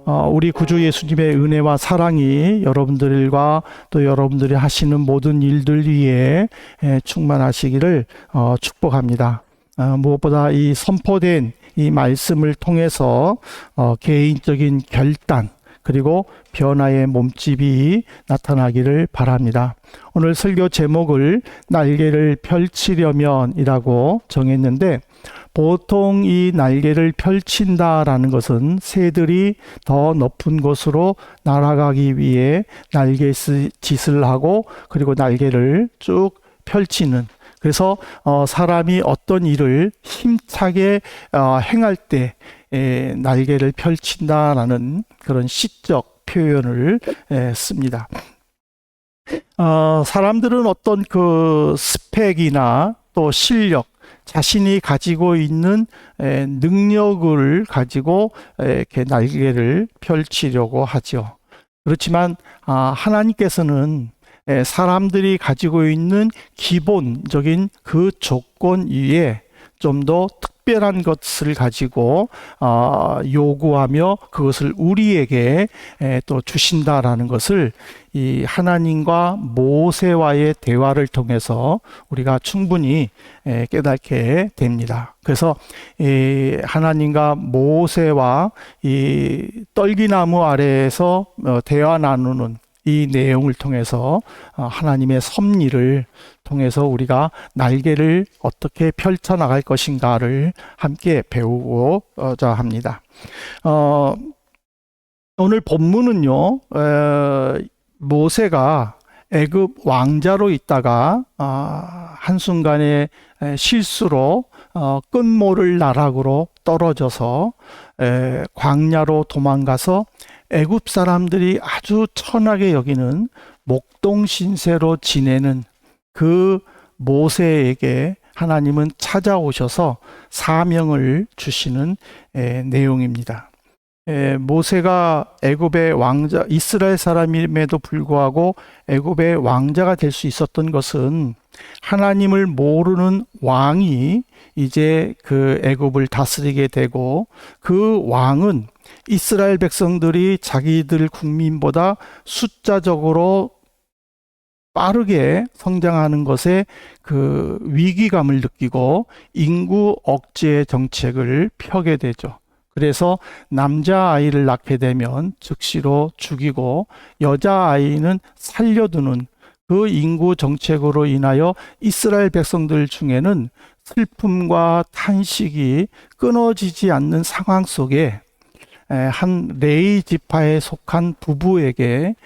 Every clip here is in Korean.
우리 구주 예수님의 은혜와 사랑이 여러분들과 또 여러분들이 하시는 모든 일들 위에 충만하시기를 축복합니다. 무엇보다 이 선포된 이 말씀을 통해서 개인적인 결단 그리고 변화의 몸집이 나타나기를 바랍니다. 오늘 설교 제목을 날개를 펼치려면이라고 정했는데, 보통 이 날개를 펼친다라는 것은 새들이 더 높은 곳으로 날아가기 위해 날갯짓을 하고 그리고 날개를 쭉 펼치는, 그래서 사람이 어떤 일을 힘차게 행할 때 날개를 펼친다라는 그런 시적 표현을 씁니다. 사람들은 어떤 그 스펙이나 또 실력, 자신이 가지고 있는 능력을 가지고 이렇게 날개를 펼치려고 하죠. 그렇지만 하나님께서는 사람들이 가지고 있는 기본적인 그 조건 위에 좀 더 특별한 것을 가지고 요구하며 그것을 우리에게 또 주신다라는 것을 이 하나님과 모세와의 대화를 통해서 우리가 충분히 깨닫게 됩니다. 그래서 이 하나님과 모세와 이 떨기나무 아래에서 대화 나누는 이 내용을 통해서 하나님의 섭리를 통해서 우리가 날개를 어떻게 펼쳐나갈 것인가를 함께 배우고자 합니다. 오늘 본문은요, 모세가 애굽 왕자로 있다가 한순간에 실수로 끝모를 나락으로 떨어져서 광야로 도망가서 애굽 사람들이 아주 천하게 여기는 목동 신세로 지내는 그 모세에게 하나님은 찾아오셔서 사명을 주시는 내용입니다. 모세가 애굽의 왕자, 이스라엘 사람임에도 불구하고 애굽의 왕자가 될 수 있었던 것은 하나님을 모르는 왕이 이제 그 애굽을 다스리게 되고, 그 왕은 이스라엘 백성들이 자기들 국민보다 숫자적으로 빠르게 성장하는 것에 그 위기감을 느끼고 인구 억제 정책을 펴게 되죠. 그래서 남자아이를 낳게 되면 즉시로 죽이고 여자아이는 살려두는 그 인구 정책으로 인하여 이스라엘 백성들 중에는 슬픔과 탄식이 끊어지지 않는 상황 속에 한 레위 지파에 속한 부부에게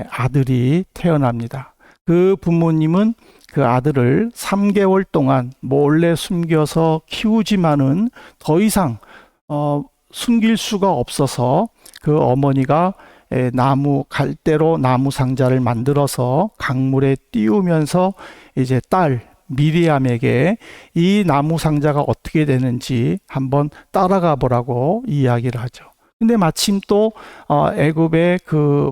아들이 태어납니다. 그 부모님은 그 아들을 3개월 동안 몰래 숨겨서 키우지만은 더 이상 숨길 수가 없어서 그 어머니가 갈대로 나무 상자를 만들어서 강물에 띄우면서 이제 딸 미리암에게 이 나무 상자가 어떻게 되는지 한번 따라가 보라고 이야기를 하죠. 근데 마침 또 애굽의 그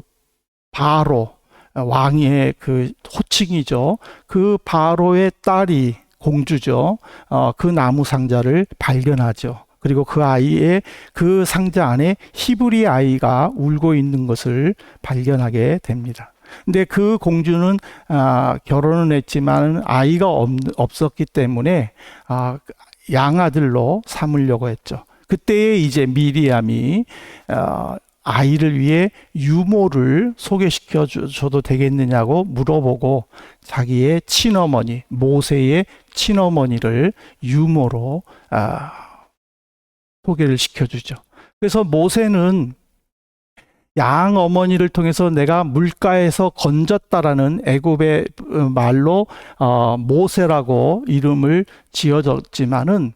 바로 왕의 그 호칭이죠. 그 바로의 딸이 공주죠. 그 나무 상자를 발견하죠. 그리고 그 아이의 그 상자 안에 히브리 아이가 울고 있는 것을 발견하게 됩니다. 근데 그 공주는 결혼은 했지만 아이가 없었기 때문에 양아들로 삼으려고 했죠. 그때에 이제 미리암이 아이를 위해 유모를 소개시켜 줘도 되겠느냐고 물어보고 자기의 친어머니, 모세의 친어머니를 유모로 소개를 시켜주죠. 그래서 모세는 양 어머니를 통해서 내가 물가에서 건졌다라는 애굽의 말로 모세라고 이름을 지어졌지만은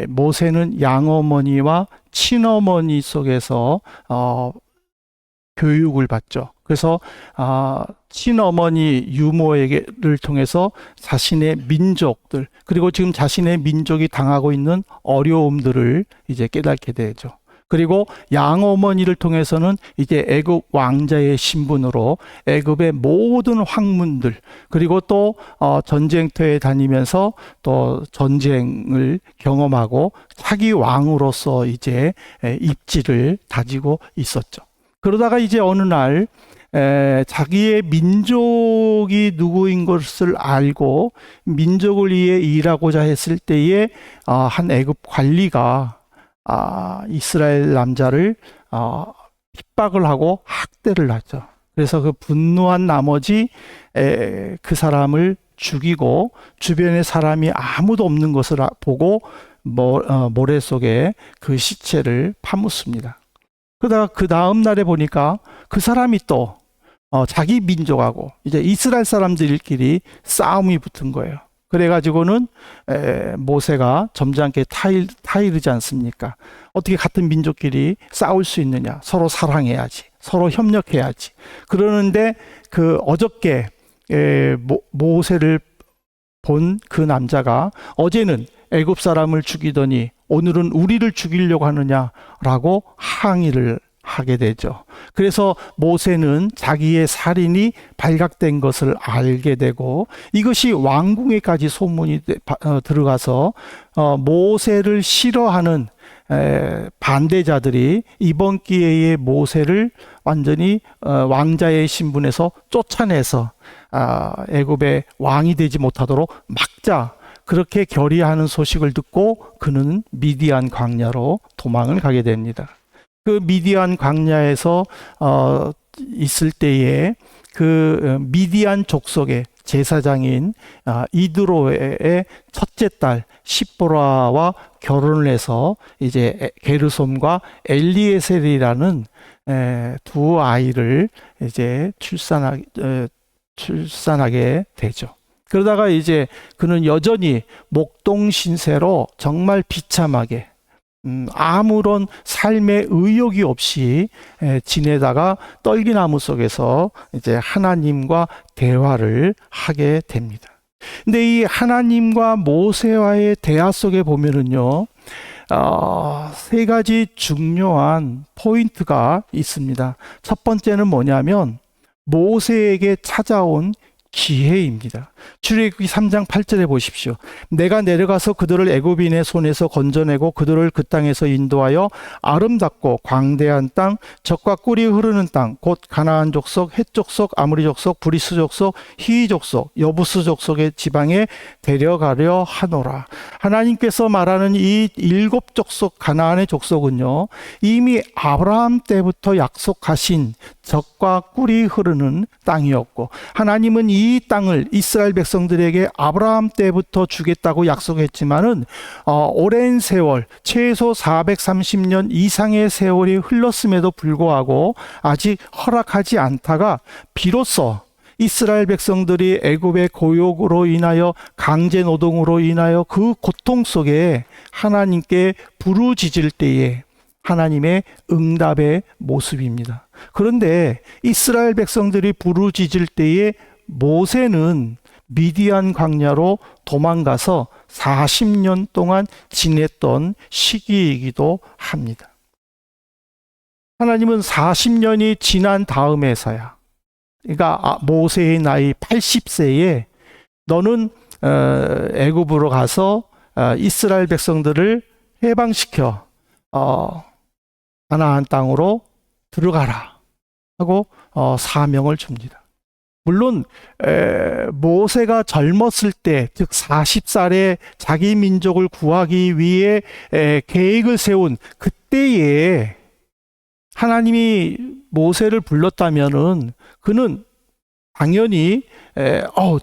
모세는 양 어머니와 친어머니 속에서 교육을 받죠. 그래서 친어머니 유모에게를 통해서 자신의 민족들, 그리고 지금 자신의 민족이 당하고 있는 어려움들을 이제 깨닫게 되죠. 그리고 양어머니를 통해서는 이제 애굽 왕자의 신분으로 애굽의 모든 황문들, 그리고 또 전쟁터에 다니면서 또 전쟁을 경험하고 차기 왕으로서 이제 입지를 다지고 있었죠. 그러다가 이제 어느 날 자기의 민족이 누구인 것을 알고 민족을 위해 일하고자 했을 때에 한 애굽 관리가 이스라엘 남자를 핍박을 하고 학대를 하죠. 그래서 그 분노한 나머지 그 사람을 죽이고 주변에 사람이 아무도 없는 것을 보고 모래 속에 그 시체를 파묻습니다. 그러다가 그 다음 날에 보니까 그 사람이 또 자기 민족하고 이제 이스라엘 사람들끼리 싸움이 붙은 거예요. 그래가지고는 모세가 점잖게 타이르지 않습니까? 어떻게 같은 민족끼리 싸울 수 있느냐? 서로 사랑해야지, 서로 협력해야지. 그러는데 그 어저께 모세를 본 그 남자가 어제는 애굽 사람을 죽이더니 오늘은 우리를 죽이려고 하느냐라고 항의를 하게 되죠. 그래서 모세는 자기의 살인이 발각된 것을 알게 되고 이것이 왕궁에까지 소문이 들어가서 모세를 싫어하는 반대자들이 이번 기회에 모세를 완전히 왕자의 신분에서 쫓아내서 애굽의 왕이 되지 못하도록 막자, 그렇게 결의하는 소식을 듣고 그는 미디안 광야로 도망을 가게 됩니다. 그 미디안 광야에서 있을 때에 그 미디안 족속의 제사장인 이드로의 첫째 딸 십보라와 결혼을 해서 이제 게르솜과 엘리에셀이라는 두 아이를 이제 출산하게 되죠. 그러다가 이제 그는 여전히 목동 신세로 정말 비참하게 아무런 삶의 의욕이 없이 지내다가 떨기나무 속에서 이제 하나님과 대화를 하게 됩니다. 근데 이 하나님과 모세와의 대화 속에 보면은요, 세 가지 중요한 포인트가 있습니다. 첫 번째는 뭐냐면 모세에게 찾아온 기회입니다. 출애굽기 3장 8절에 보십시오. 내가 내려가서 그들을 애굽인의 손에서 건져내고 그들을 그 땅에서 인도하여 아름답고 광대한 땅, 젖과 꿀이 흐르는 땅, 곧 가나안 족속, 헷 족속, 아모리 족속, 브리스 족속, 히위 족속, 여부스 족속의 지방에 데려가려 하노라. 하나님께서 말하는 이 7 족속 가나안의 족속은요, 이미 아브라함 때부터 약속하신 젖과 꿀이 흐르는 땅이었고, 하나님은 이 땅을 이스라엘 백성들에게 아브라함 때부터 주겠다고 약속했지만은 오랜 세월, 최소 430년 이상의 세월이 흘렀음에도 불구하고 아직 허락하지 않다가 비로소 이스라엘 백성들이 애굽의 고욕으로 인하여 강제 노동으로 인하여 그 고통 속에 하나님께 부르짖을 때에 하나님의 응답의 모습입니다. 그런데 이스라엘 백성들이 부르짖을 때에 모세는 미디안 광야로 도망가서 40년 동안 지냈던 시기이기도 합니다. 하나님은 40년이 지난 다음에서야, 그러니까 모세의 나이 80세에 너는 애굽으로 가서 이스라엘 백성들을 해방시켜 가나안 땅으로 들어가라 하고 사명을 줍니다. 물론 모세가 젊었을 때, 즉 40살에 자기 민족을 구하기 위해 계획을 세운 그때에 하나님이 모세를 불렀다면은 그는 당연히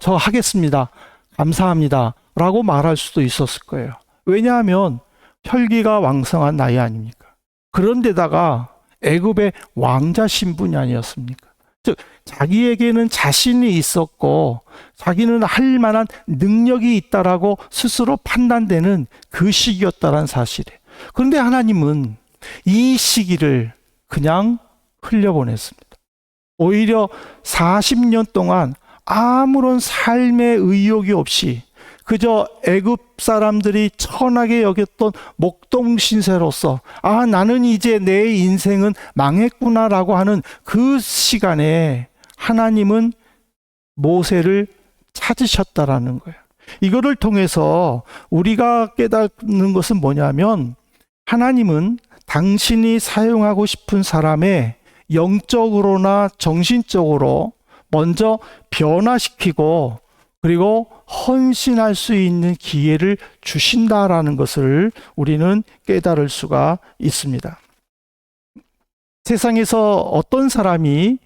저 하겠습니다, 감사합니다 라고 말할 수도 있었을 거예요. 왜냐하면 혈기가 왕성한 나이 아닙니까? 그런데다가 애굽의 왕자 신분이 아니었습니까? 즉 자기에게는 자신이 있었고 자기는 할 만한 능력이 있다라고 스스로 판단되는 그 시기였다는 사실이에요. 그런데 하나님은 이 시기를 그냥 흘려보냈습니다. 오히려 40년 동안 아무런 삶의 의욕이 없이 그저 애굽 사람들이 천하게 여겼던 목동 신세로서 나는 이제 내 인생은 망했구나라고 하는 그 시간에 하나님은 모세를 찾으셨다라는 거예요. 이거를 통해서 우리가 깨닫는 것은 뭐냐면 하나님은 당신이 사용하고 싶은 사람의 영적으로나 정신적으로 먼저 변화시키고 그리고 헌신할 수 있는 기회를 주신다라는 것을 우리는 깨달을 수가 있습니다. 세상에서 어떤 사람이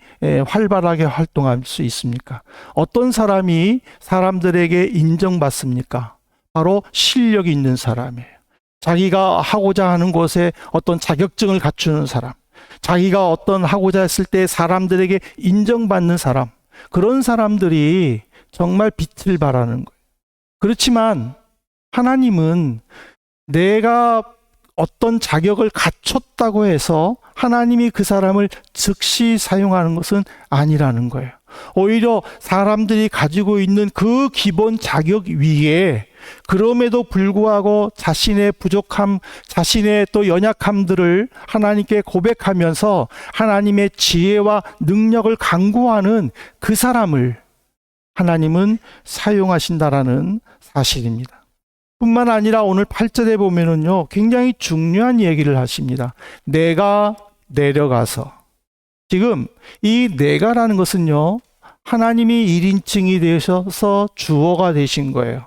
활발하게 활동할 수 있습니까? 어떤 사람이 사람들에게 인정받습니까? 바로 실력이 있는 사람이에요. 자기가 하고자 하는 곳에 어떤 자격증을 갖추는 사람, 자기가 어떤 하고자 했을 때 사람들에게 인정받는 사람, 그런 사람들이 정말 빛을 발하는 거예요. 그렇지만 하나님은 내가 어떤 자격을 갖췄다고 해서 하나님이 그 사람을 즉시 사용하는 것은 아니라는 거예요. 오히려 사람들이 가지고 있는 그 기본 자격 위에 그럼에도 불구하고 자신의 부족함, 자신의 또 연약함들을 하나님께 고백하면서 하나님의 지혜와 능력을 강구하는 그 사람을 하나님은 사용하신다라는 사실입니다. 뿐만 아니라 오늘 8절에 보면은요, 굉장히 중요한 얘기를 하십니다. 내가 내려가서. 지금 이 내가라는 것은요, 하나님이 1인칭이 되셔서 주어가 되신 거예요.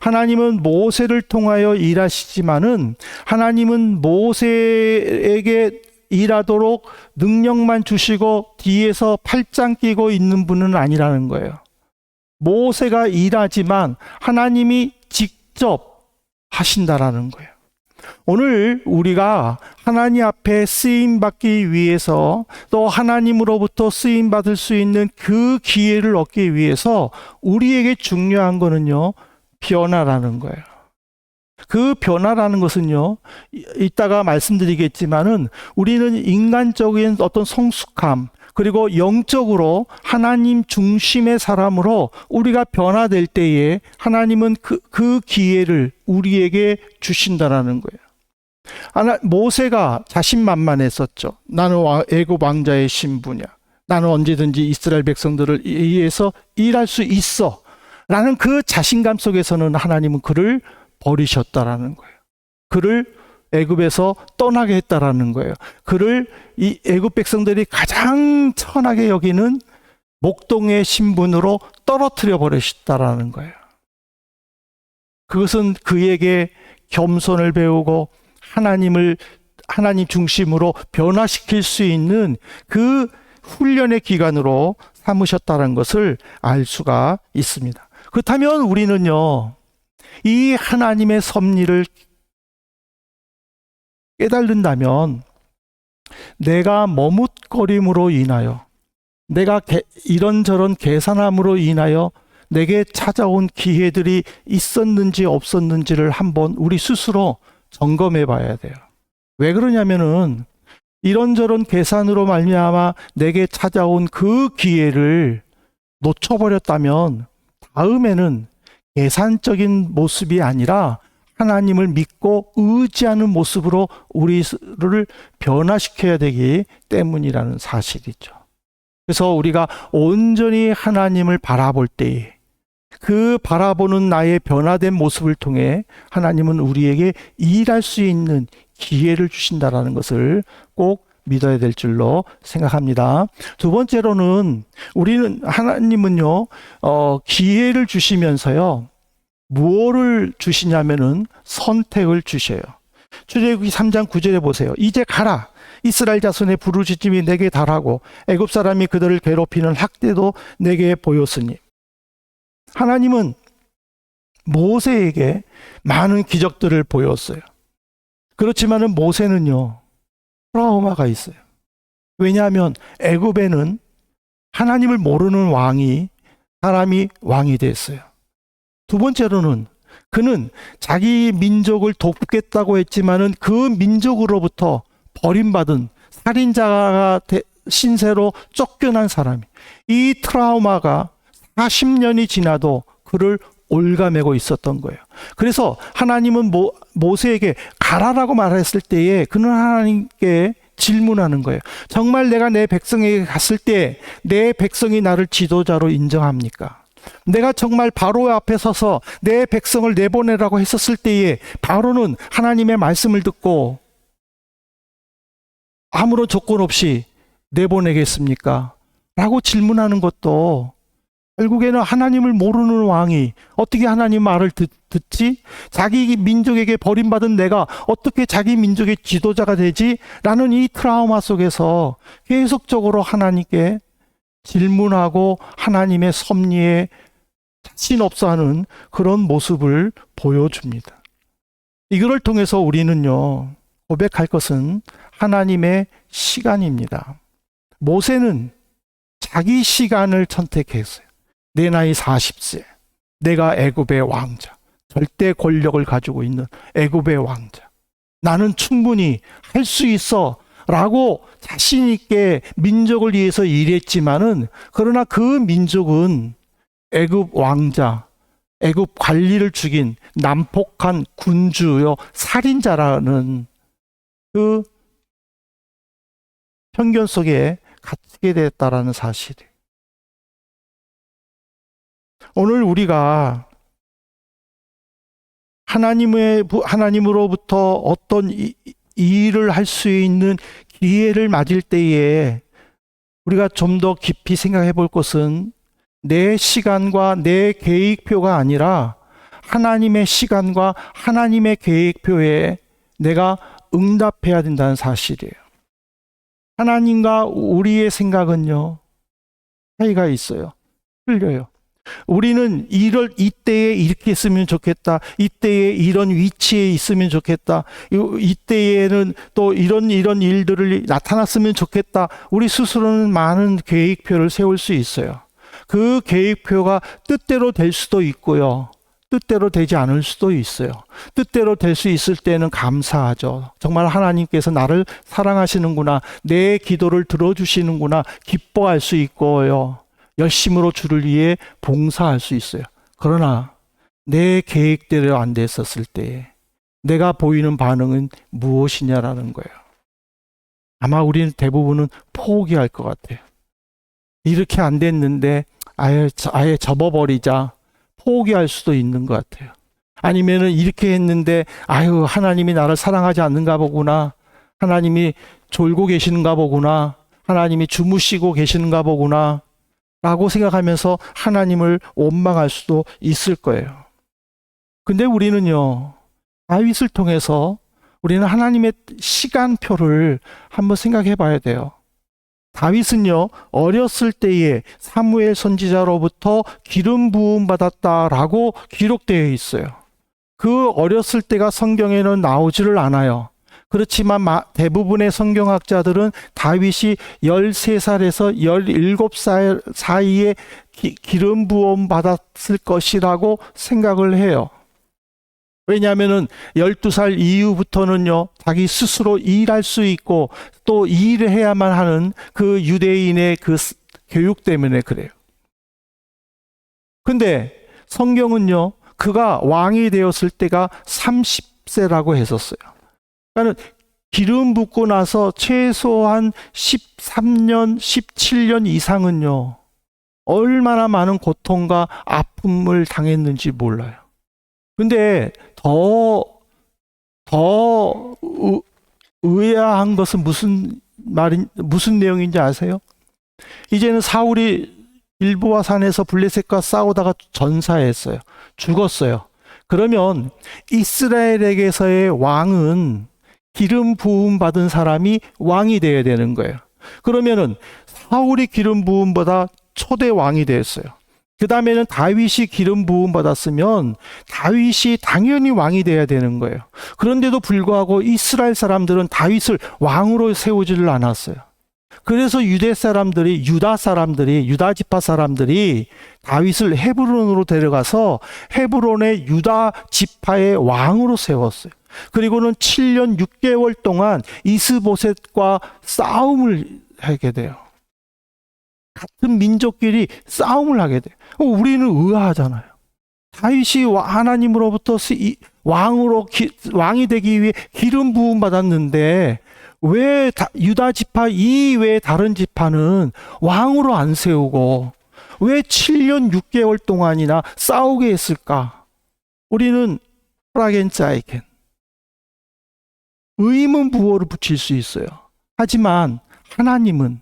하나님은 모세를 통하여 일하시지만은 하나님은 모세에게 일하도록 능력만 주시고 뒤에서 팔짱 끼고 있는 분은 아니라는 거예요. 모세가 일하지만 하나님이 직접 하신다라는 거예요. 오늘 우리가 하나님 앞에 쓰임받기 위해서 또 하나님으로부터 쓰임받을 수 있는 그 기회를 얻기 위해서 우리에게 중요한 거는요, 변화라는 거예요. 그 변화라는 것은요, 이따가 말씀드리겠지만은 우리는 인간적인 어떤 성숙함, 그리고 영적으로 하나님 중심의 사람으로 우리가 변화될 때에 하나님은 그 기회를 우리에게 주신다라는 거예요. 모세가 자신만만했었죠. 나는 애굽 왕자의 신부냐. 나는 언제든지 이스라엘 백성들을 위해서 일할 수 있어. 라는 그 자신감 속에서는 하나님은 그를 버리셨다라는 거예요. 그를 애굽에서 떠나게 했다라는 거예요. 그를 이 애굽 백성들이 가장 천하게 여기는 목동의 신분으로 떨어뜨려 버리셨다라는 거예요. 그것은 그에게 겸손을 배우고 하나님 중심으로 변화시킬 수 있는 그 훈련의 기간으로 삼으셨다는 것을 알 수가 있습니다. 그렇다면 우리는요, 이 하나님의 섭리를 깨달는다면 내가 머뭇거림으로 인하여, 내가 이런저런 계산함으로 인하여 내게 찾아온 기회들이 있었는지 없었는지를 한번 우리 스스로 점검해 봐야 돼요. 왜 그러냐면은 이런저런 계산으로 말미암아 내게 찾아온 그 기회를 놓쳐버렸다면 다음에는 계산적인 모습이 아니라 하나님을 믿고 의지하는 모습으로 우리를 변화시켜야 되기 때문이라는 사실이죠. 그래서 우리가 온전히 하나님을 바라볼 때에 그 바라보는 나의 변화된 모습을 통해 하나님은 우리에게 일할 수 있는 기회를 주신다라는 것을 꼭 믿어야 될 줄로 생각합니다. 두 번째로는 하나님은요, 기회를 주시면서요, 무엇을 주시냐면은 선택을 주셔요. 출애굽기 3장 9절에 보세요. 이제 가라. 이스라엘 자손의 부르짖음이 내게 달하고 애굽 사람이 그들을 괴롭히는 학대도 내게 보였으니. 하나님은 모세에게 많은 기적들을 보였어요. 그렇지만은 모세는요, 트라우마가 있어요. 왜냐하면 애굽에는 하나님을 모르는 사람이 왕이 됐어요. 두 번째로는 그는 자기 민족을 돕겠다고 했지만은 그 민족으로부터 버림받은 살인자가 신세로 쫓겨난 사람이, 이 트라우마가 40년이 지나도 그를 올가매고 있었던 거예요. 그래서 하나님은 모세에게 가라라고 말했을 때에 그는 하나님께 질문하는 거예요. 정말 내가 내 백성에게 갔을 때 내 백성이 나를 지도자로 인정합니까? 내가 정말 바로 앞에 서서 내 백성을 내보내라고 했었을 때에 바로는 하나님의 말씀을 듣고 아무런 조건 없이 내보내겠습니까? 라고 질문하는 것도 결국에는 하나님을 모르는 왕이 어떻게 하나님 말을 듣지? 자기 민족에게 버림받은 내가 어떻게 자기 민족의 지도자가 되지? 라는 이 트라우마 속에서 계속적으로 하나님께 질문하고 하나님의 섭리에 자신 없어 하는 그런 모습을 보여줍니다. 이거를 통해서 우리는요, 고백할 것은 하나님의 시간입니다. 모세는 자기 시간을 선택했어요. 내 나이 40세, 내가 애굽의 왕자, 절대 권력을 가지고 있는 애굽의 왕자, 나는 충분히 할 수 있어 라고 자신 있게 민족을 위해서 일했지만은, 그러나 그 민족은 애굽 왕자, 애굽 관리를 죽인 난폭한 군주요 살인자라는 그 편견 속에 갇히게 됐다라는 사실이에요. 오늘 우리가 하나님으로부터 어떤 일을 할 수 있는 기회를 맞을 때에 우리가 좀 더 깊이 생각해 볼 것은 내 시간과 내 계획표가 아니라 하나님의 시간과 하나님의 계획표에 내가 응답해야 된다는 사실이에요. 하나님과 우리의 생각은요, 차이가 있어요. 틀려요. 우리는 이때에 이렇게 했으면 좋겠다. 이때에 이런 위치에 있으면 좋겠다. 이때에는 또 이런 일들을 나타났으면 좋겠다. 우리 스스로는 많은 계획표를 세울 수 있어요. 그 계획표가 뜻대로 될 수도 있고요. 뜻대로 되지 않을 수도 있어요. 뜻대로 될 수 있을 때는 감사하죠. 정말 하나님께서 나를 사랑하시는구나. 내 기도를 들어주시는구나. 기뻐할 수 있고요. 열심으로 주를 위해 봉사할 수 있어요. 그러나 내 계획대로 안 됐었을 때 내가 보이는 반응은 무엇이냐라는 거예요. 아마 우리는 대부분은 포기할 것 같아요. 이렇게 안 됐는데 아예 접어버리자. 포기할 수도 있는 것 같아요. 아니면은 이렇게 했는데 하나님이 나를 사랑하지 않는가 보구나. 하나님이 졸고 계시는가 보구나. 하나님이 주무시고 계시는가 보구나. 라고 생각하면서 하나님을 원망할 수도 있을 거예요. 근데 우리는요, 다윗을 통해서 우리는 하나님의 시간표를 한번 생각해 봐야 돼요. 다윗은요, 어렸을 때에 사무엘 선지자로부터 기름 부음 받았다라고 기록되어 있어요. 그 어렸을 때가 성경에는 나오지를 않아요. 그렇지만 대부분의 성경학자들은 다윗이 13살에서 17살 사이에 기름 부음 받았을 것이라고 생각을 해요. 왜냐하면은 12살 이후부터는요, 자기 스스로 일할 수 있고 또 일을 해야만 하는 그 유대인의 그 교육 때문에 그래요. 근데 성경은요, 그가 왕이 되었을 때가 30세라고 했었어요. 그러니까 기름 붓고 나서 최소한 13년, 17년 이상은요, 얼마나 많은 고통과 아픔을 당했는지 몰라요. 근데 더 의아한 것은 무슨 내용인지 아세요? 이제는 사울이 길보아 산에서 블레셋과 싸우다가 전사했어요. 죽었어요. 그러면 이스라엘에게서의 왕은 기름 부음 받은 사람이 왕이 되어야 되는 거예요. 그러면은 사울이 기름 부음보다 초대 왕이 됐어요. 그 다음에는 다윗이 기름 부음 받았으면 다윗이 당연히 왕이 돼야 되는 거예요. 그런데도 불구하고 이스라엘 사람들은 다윗을 왕으로 세우지를 않았어요. 그래서 유다 지파 사람들이 다윗을 헤브론으로 데려가서 헤브론의 유다 지파의 왕으로 세웠어요. 그리고는 7년 6개월 동안 이스보셋과 싸움을 하게 돼요. 같은 민족끼리 싸움을 하게 돼요. 우리는 의아하잖아요. 다윗이 하나님으로부터 왕이 되기 위해 기름 부음 받았는데 왜 유다 지파 이외의 다른 지파는 왕으로 안 세우고 왜 7년 6개월 동안이나 싸우게 했을까? 우리는 프라겐짜이겐 의문 부호를 붙일 수 있어요. 하지만 하나님은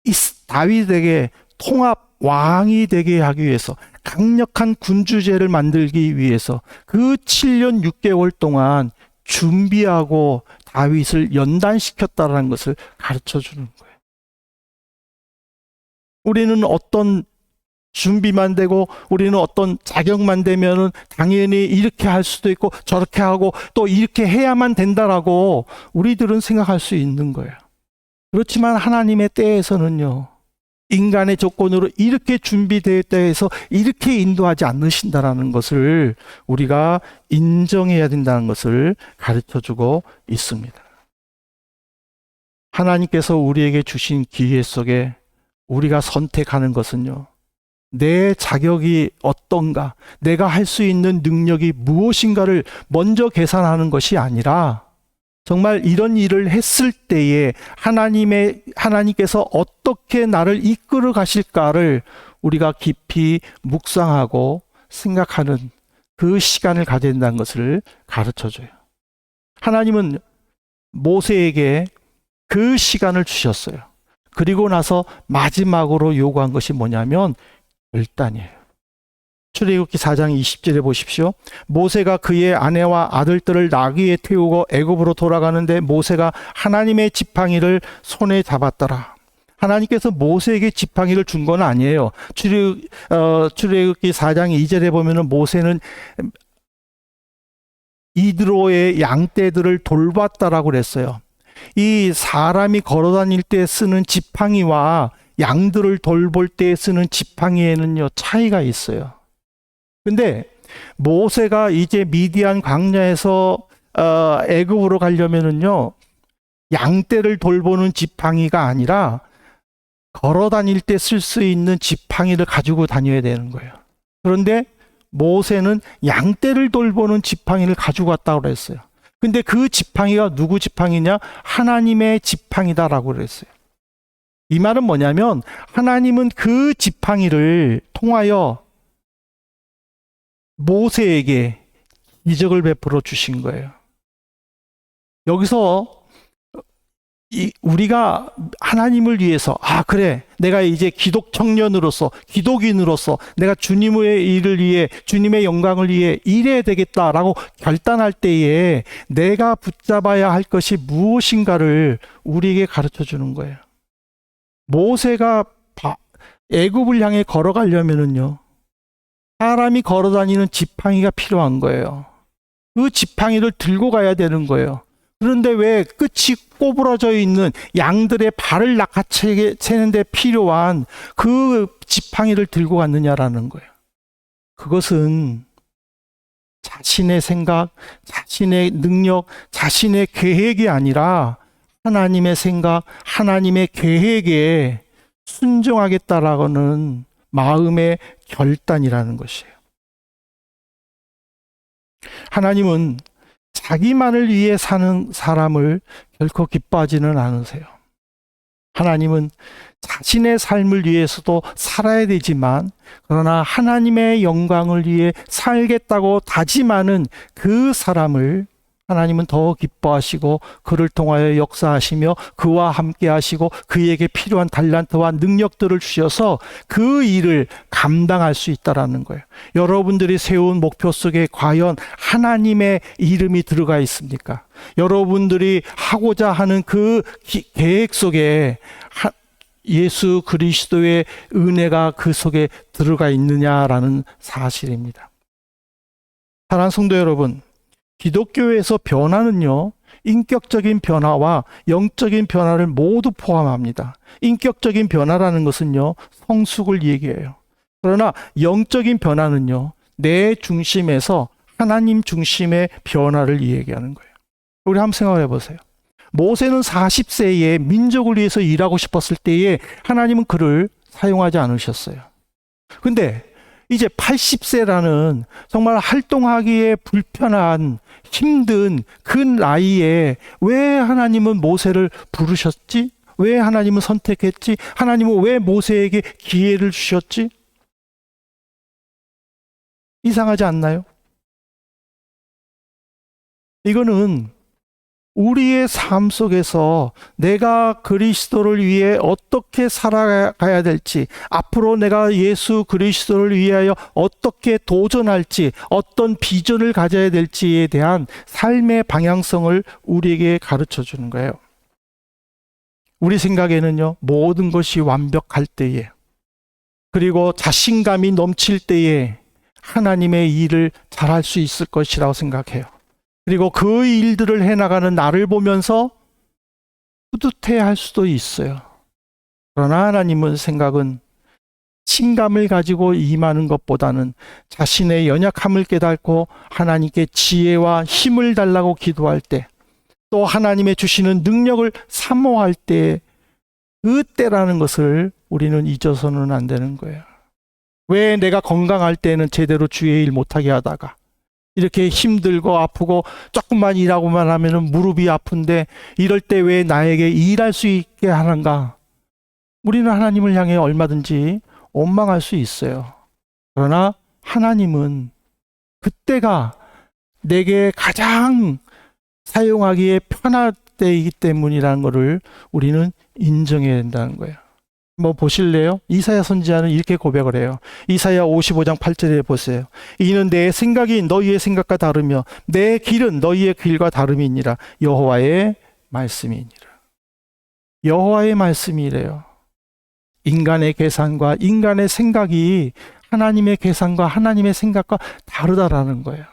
이 다윗에게 통합 왕이 되게 하기 위해서 강력한 군주제를 만들기 위해서 그 7년 6개월 동안 준비하고 다윗을 연단시켰다는 것을 가르쳐 주는 거예요. 우리는 어떤 준비만 되고 우리는 어떤 자격만 되면은 당연히 이렇게 할 수도 있고 저렇게 하고 또 이렇게 해야만 된다라고 우리들은 생각할 수 있는 거예요. 그렇지만 하나님의 때에서는요, 인간의 조건으로 이렇게 준비되었다 해서 이렇게 인도하지 않으신다라는 것을 우리가 인정해야 된다는 것을 가르쳐 주고 있습니다. 하나님께서 우리에게 주신 기회 속에 우리가 선택하는 것은요, 내 자격이 어떤가, 내가 할 수 있는 능력이 무엇인가를 먼저 계산하는 것이 아니라 정말 이런 일을 했을 때에 하나님께서 어떻게 나를 이끌어 가실까를 우리가 깊이 묵상하고 생각하는 그 시간을 가져야 된다는 것을 가르쳐 줘요. 하나님은 모세에게 그 시간을 주셨어요. 그리고 나서 마지막으로 요구한 것이 뭐냐면 결단이에요. 출애굽기 4장 20절에 보십시오. 모세가 그의 아내와 아들들을 나귀에 태우고 애굽으로 돌아가는데 모세가 하나님의 지팡이를 손에 잡았더라. 하나님께서 모세에게 지팡이를 준 건 아니에요. 출애굽기 4장 2절에 보면은 모세는 이드로의 양떼들을 돌봤다라고 그랬어요. 이 사람이 걸어 다닐 때 쓰는 지팡이와 양들을 돌볼 때 쓰는 지팡이에는요, 차이가 있어요. 근데 모세가 이제 미디안 광야에서 애굽으로 가려면은요, 양떼를 돌보는 지팡이가 아니라 걸어 다닐 때 쓸 수 있는 지팡이를 가지고 다녀야 되는 거예요. 그런데 모세는 양떼를 돌보는 지팡이를 가지고 왔다고 그랬어요. 근데 그 지팡이가 누구 지팡이냐? 하나님의 지팡이다라고 그랬어요. 이 말은 뭐냐면 하나님은 그 지팡이를 통하여 모세에게 기적을 베풀어 주신 거예요. 여기서 우리가 하나님을 위해서 그래, 내가 이제 기독 청년으로서 기독인으로서 내가 주님의 일을 위해 주님의 영광을 위해 일해야 되겠다라고 결단할 때에 내가 붙잡아야 할 것이 무엇인가를 우리에게 가르쳐 주는 거예요. 모세가 애굽을 향해 걸어가려면은요, 사람이 걸어다니는 지팡이가 필요한 거예요. 그 지팡이를 들고 가야 되는 거예요. 그런데 왜 끝이 꼬부러져 있는 양들의 발을 낚아채는 데 필요한 그 지팡이를 들고 갔느냐라는 거예요. 그것은 자신의 생각, 자신의 능력, 자신의 계획이 아니라 하나님의 생각, 하나님의 계획에 순종하겠다라고는 마음의 결단이라는 것이에요. 하나님은 자기만을 위해 사는 사람을 결코 기뻐하지는 않으세요. 하나님은 자신의 삶을 위해서도 살아야 되지만 그러나 하나님의 영광을 위해 살겠다고 다짐하는 그 사람을 하나님은 더 기뻐하시고 그를 통하여 역사하시며 그와 함께 하시고 그에게 필요한 달란트와 능력들을 주셔서 그 일을 감당할 수 있다라는 거예요. 여러분들이 세운 목표 속에 과연 하나님의 이름이 들어가 있습니까? 여러분들이 하고자 하는 그 계획 속에 예수 그리스도의 은혜가 그 속에 들어가 있느냐라는 사실입니다. 사랑하는 성도 여러분, 기독교에서 변화는요, 인격적인 변화와 영적인 변화를 모두 포함합니다. 인격적인 변화라는 것은요, 성숙을 얘기해요. 그러나 영적인 변화는요, 내 중심에서 하나님 중심의 변화를 얘기하는 거예요. 우리 한번 생각해 보세요. 모세는 40세에 민족을 위해서 일하고 싶었을 때에 하나님은 그를 사용하지 않으셨어요. 근데 이제 80세라는 정말 활동하기에 불편한 힘든 그 나이에 왜 하나님은 모세를 부르셨지? 왜 하나님은 선택했지? 하나님은 왜 모세에게 기회를 주셨지? 이상하지 않나요? 이거는 우리의 삶 속에서 내가 그리스도를 위해 어떻게 살아가야 될지, 앞으로 내가 예수 그리스도를 위하여 어떻게 도전할지, 어떤 비전을 가져야 될지에 대한 삶의 방향성을 우리에게 가르쳐 주는 거예요. 우리 생각에는요, 모든 것이 완벽할 때에, 그리고 자신감이 넘칠 때에 하나님의 일을 잘할 수 있을 것이라고 생각해요. 그리고 그 일들을 해나가는 나를 보면서 뿌듯해할 수도 있어요. 그러나 하나님은 생각은 신감을 가지고 임하는 것보다는 자신의 연약함을 깨닫고 하나님께 지혜와 힘을 달라고 기도할 때, 또 하나님의 주시는 능력을 사모할 때, 그때라는 것을 우리는 잊어서는 안 되는 거예요. 왜 내가 건강할 때는 제대로 주의 일 못하게 하다가 이렇게 힘들고 아프고 조금만 일하고만 하면 무릎이 아픈데 이럴 때 왜 나에게 일할 수 있게 하는가? 우리는 하나님을 향해 얼마든지 원망할 수 있어요. 그러나 하나님은 그때가 내게 가장 사용하기에 편할 때이기 때문이라는 것을 우리는 인정해야 된다는 거예요. 뭐 보실래요? 이사야 선지자는 이렇게 고백을 해요. 이사야 55장 8절에 보세요. 이는 내 생각이 너희의 생각과 다르며 내 길은 너희의 길과 다름이니라. 여호와의 말씀이니라. 여호와의 말씀이래요. 인간의 계산과 인간의 생각이 하나님의 계산과 하나님의 생각과 다르다라는 거예요.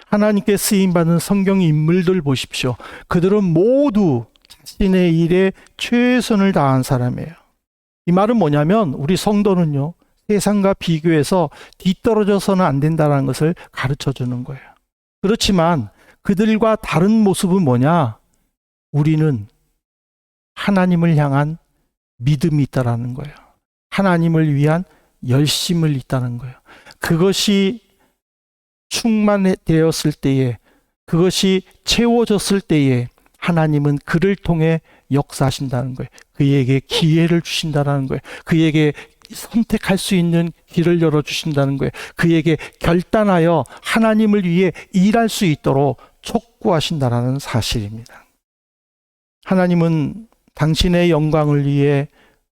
하나님께 쓰임받은 성경 인물들 보십시오. 그들은 모두 자신의 일에 최선을 다한 사람이에요. 이 말은 뭐냐면 우리 성도는요, 세상과 비교해서 뒤떨어져서는 안 된다는 것을 가르쳐 주는 거예요. 그렇지만 그들과 다른 모습은 뭐냐? 우리는 하나님을 향한 믿음이 있다라는 거예요. 하나님을 위한 열심을 있다는 거예요. 그것이 충만되었을 때에, 그것이 채워졌을 때에 하나님은 그를 통해 역사하신다는 거예요. 그에게 기회를 주신다는 거예요. 그에게 선택할 수 있는 길을 열어주신다는 거예요. 그에게 결단하여 하나님을 위해 일할 수 있도록 촉구하신다는 사실입니다. 하나님은 당신의 영광을 위해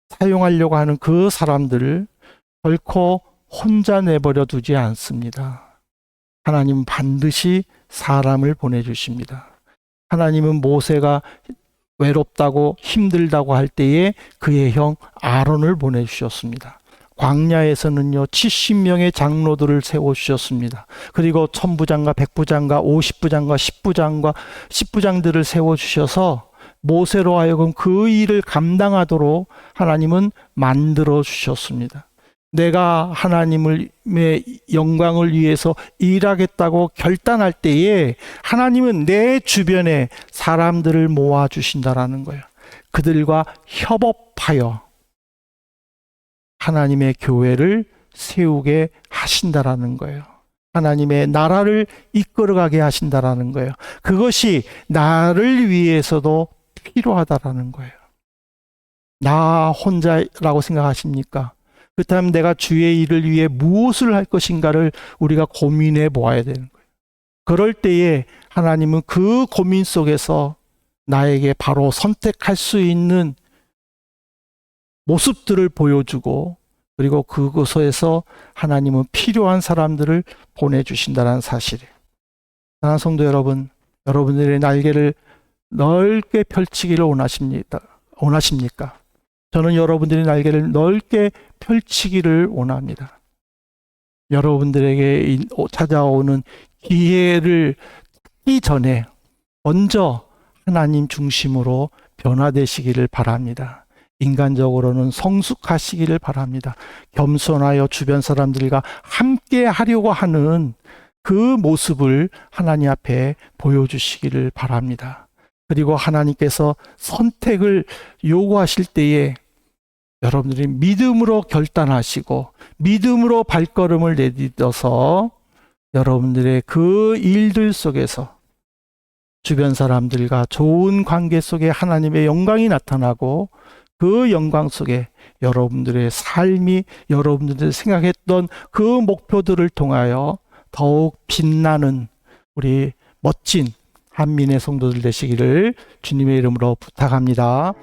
사용하려고 하는 그 사람들을 결코 혼자 내버려 두지 않습니다. 하나님은 반드시 사람을 보내주십니다. 하나님은 모세가 외롭다고 힘들다고 할 때에 그의 형 아론을 보내주셨습니다. 광야에서는요 70명의 장로들을 세워주셨습니다. 그리고 천부장과 백부장과 50부장과 10부장과 10부장들을 세워주셔서 모세로 하여금 그 일을 감당하도록 하나님은 만들어 주셨습니다. 내가 하나님의 영광을 위해서 일하겠다고 결단할 때에 하나님은 내 주변에 사람들을 모아주신다라는 거예요. 그들과 협업하여 하나님의 교회를 세우게 하신다라는 거예요. 하나님의 나라를 이끌어가게 하신다라는 거예요. 그것이 나를 위해서도 필요하다라는 거예요. 나 혼자라고 생각하십니까? 그렇다면 내가 주의 일을 위해 무엇을 할 것인가를 우리가 고민해 보아야 되는 거예요. 그럴 때에 하나님은 그 고민 속에서 나에게 바로 선택할 수 있는 모습들을 보여주고, 그리고 그곳에서 하나님은 필요한 사람들을 보내주신다는 사실이에요. 사랑하는 성도 여러분, 여러분들의 날개를 넓게 펼치기를 원하십니까? 저는 여러분들의 날개를 넓게 펼치기를 원합니다. 여러분들에게 찾아오는 기회를 찾기 전에 먼저 하나님 중심으로 변화되시기를 바랍니다. 인간적으로는 성숙하시기를 바랍니다. 겸손하여 주변 사람들과 함께 하려고 하는 그 모습을 하나님 앞에 보여주시기를 바랍니다. 그리고 하나님께서 선택을 요구하실 때에 여러분들이 믿음으로 결단하시고 믿음으로 발걸음을 내딛어서 여러분들의 그 일들 속에서 주변 사람들과 좋은 관계 속에 하나님의 영광이 나타나고 그 영광 속에 여러분들의 삶이 여러분들이 생각했던 그 목표들을 통하여 더욱 빛나는 우리 멋진 한민의 성도들 되시기를 주님의 이름으로 부탁합니다.